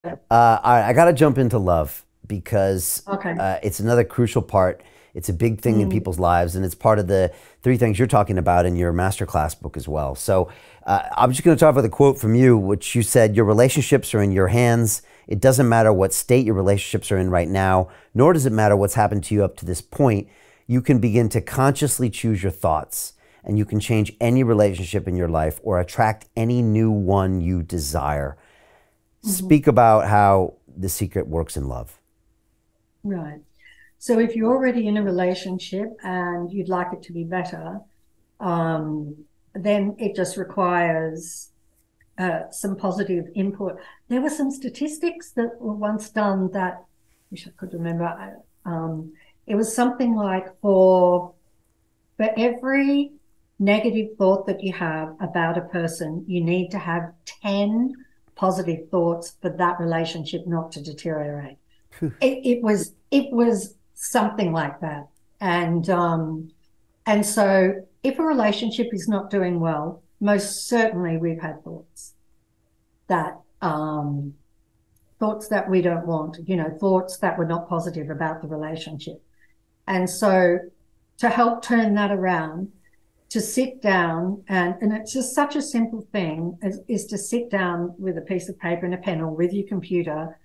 All right, I got to jump into love because Okay. it's another crucial part. It's a big thing in Mm, people's lives, and it's part of the three things you're talking about in your masterclass book as well. So I'm just going to talk about the quote from you, which you said, "Your relationships are in your hands. It doesn't matter what state your relationships are in right now, nor does it matter what's happened to you up to this point. You can begin to consciously choose your thoughts, and you can change any relationship in your life or attract any new one you desire." mhm. Speak about how the secret works in love. Right. So if you're already in a relationship and you'd like it to be better, um, then it just requires some positive input. There were some statistics that were once done that I wish I could remember. It was something like for every negative thought that you have about a person, you need to have 10 positive thoughts for that relationship not to deteriorate. It was something like that. And so if a relationship is not doing well, most certainly we've had that thoughts that we don't want, thoughts that were not positive about the relationship. And so to help turn that around, to sit down and it's just such a simple thing is to sit down with a piece of paper and a pen or with your computer,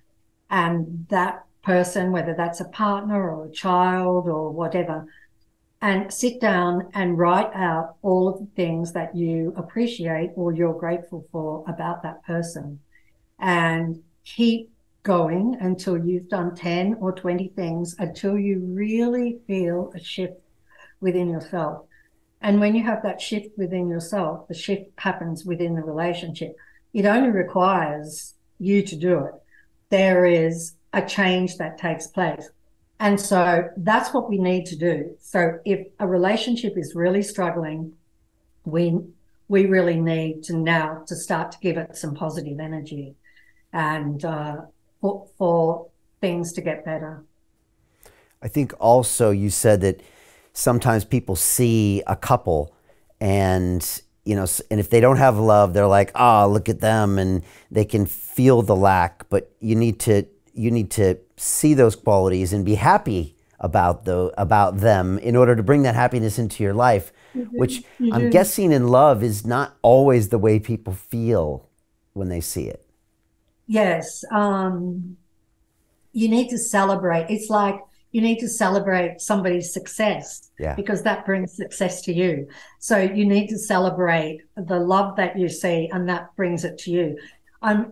and that person, whether that's a partner or a child or whatever, and sit down and write out all of the things that you appreciate or you're grateful for about that person, and keep going until you've done 10 or 20 things until you really feel a shift within yourself. And when you have that shift within yourself, the shift happens within the relationship. It only requires you to do it. There is a change that takes place. And so that's what we need to do. So if a relationship is really struggling, we we really need to now to start to give it some positive energy and for things to get better. I think also you said that sometimes people see a couple and and if they don't have love, they're like, "Ah, oh, look at them," and they can feel the lack, but you need to see those qualities and be happy about them in order to bring that happiness into your life, You which do. You I'm do. guessing in love is not always the way people feel when they see it. Yes. You need to celebrate. It's like you need to celebrate somebody's success Yeah. because that brings success to you. So you need to celebrate the love that you see, and that brings it to you.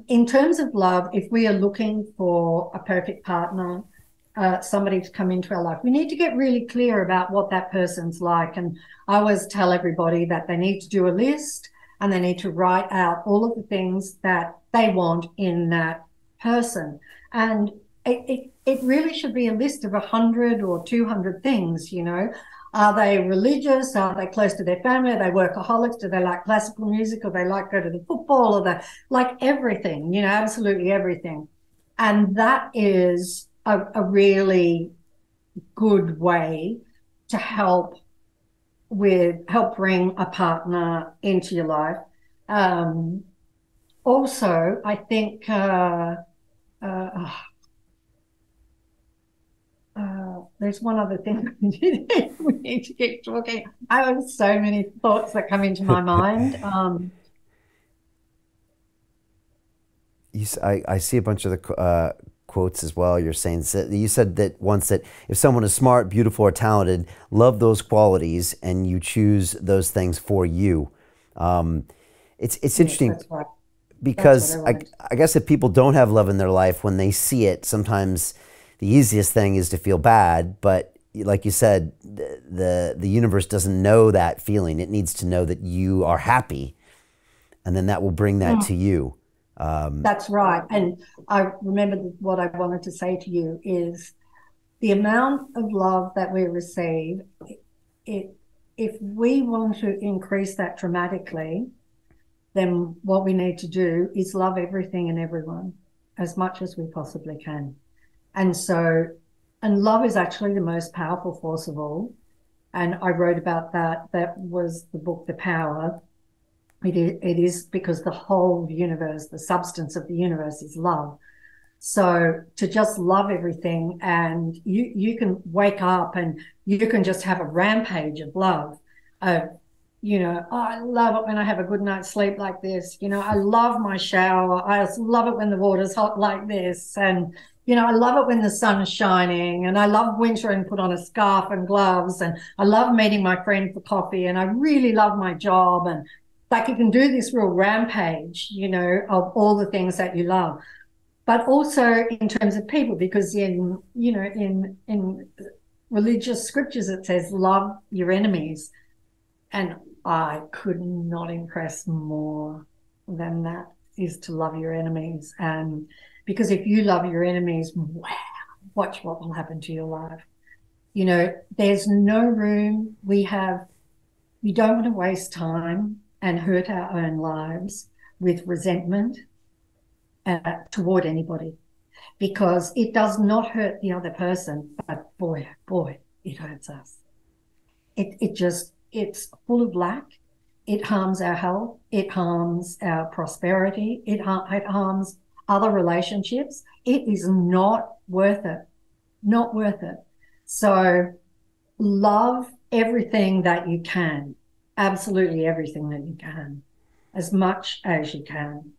In terms of love, if we are looking for a perfect partner, somebody to come into our life, we need to get really clear about what that person's like. And I always tell everybody that they need to do a list and they need to write out all of the things that they want in that person. And it really should be a list of 100 or 200 things, Are they religious? Are they close to their family? Are they workaholics? Do they like classical music? Or they like go to the football? Or they like everything, absolutely everything. And that is a really good way to help bring a partner into your life. Um, Also, I think uh, there's one other thing we need to keep talking. I have so many thoughts that come into my mind. I see a bunch of the quotes as well. You're saying you said that once that if someone is smart, beautiful, or talented, love those qualities, and you choose those things for you. Um, it's Yes, interesting that's right. That's what I because wanted. I guess if people don't have love in their life, when they see it, sometimes the easiest thing is to feel bad. But like you said, the universe doesn't know that feeling. It needs to know that you are happy, and then that will bring that Mm, to you. Um, that's right. And I remember what I wanted to say to you is the amount of love that we receive, it if we want to increase that dramatically, then what we need to do is love everything and everyone as much as we possibly can. And so, and love is actually the most powerful force of all. And I wrote about that. That was the book, The Power. It is because the whole universe, the substance of the universe is love. So to just love everything, and you can wake up and you can just have a rampage of love. Oh, I love it when I have a good night's sleep like this. I love my shower. I love it when the water's hot like this. And, I love it when the sun is shining. And I love winter and put on a scarf and gloves. And I love meeting my friend for coffee. And I really love my job. And like you can do this real rampage, of all the things that you love. But also in terms of people, because in religious scriptures, it says, love your enemies. And I could not impress more than that, is to love your enemies. And because if you love your enemies, wow, watch what will happen to your life. There's no room. We don't want to waste time and hurt our own lives with resentment toward anybody, because it does not hurt the other person, but boy, it hurts us. It's full of lack. It harms our health. It harms our prosperity. It harms other relationships. It is not worth it. Not worth it. So love everything that you can. Absolutely everything that you can, as much as you can.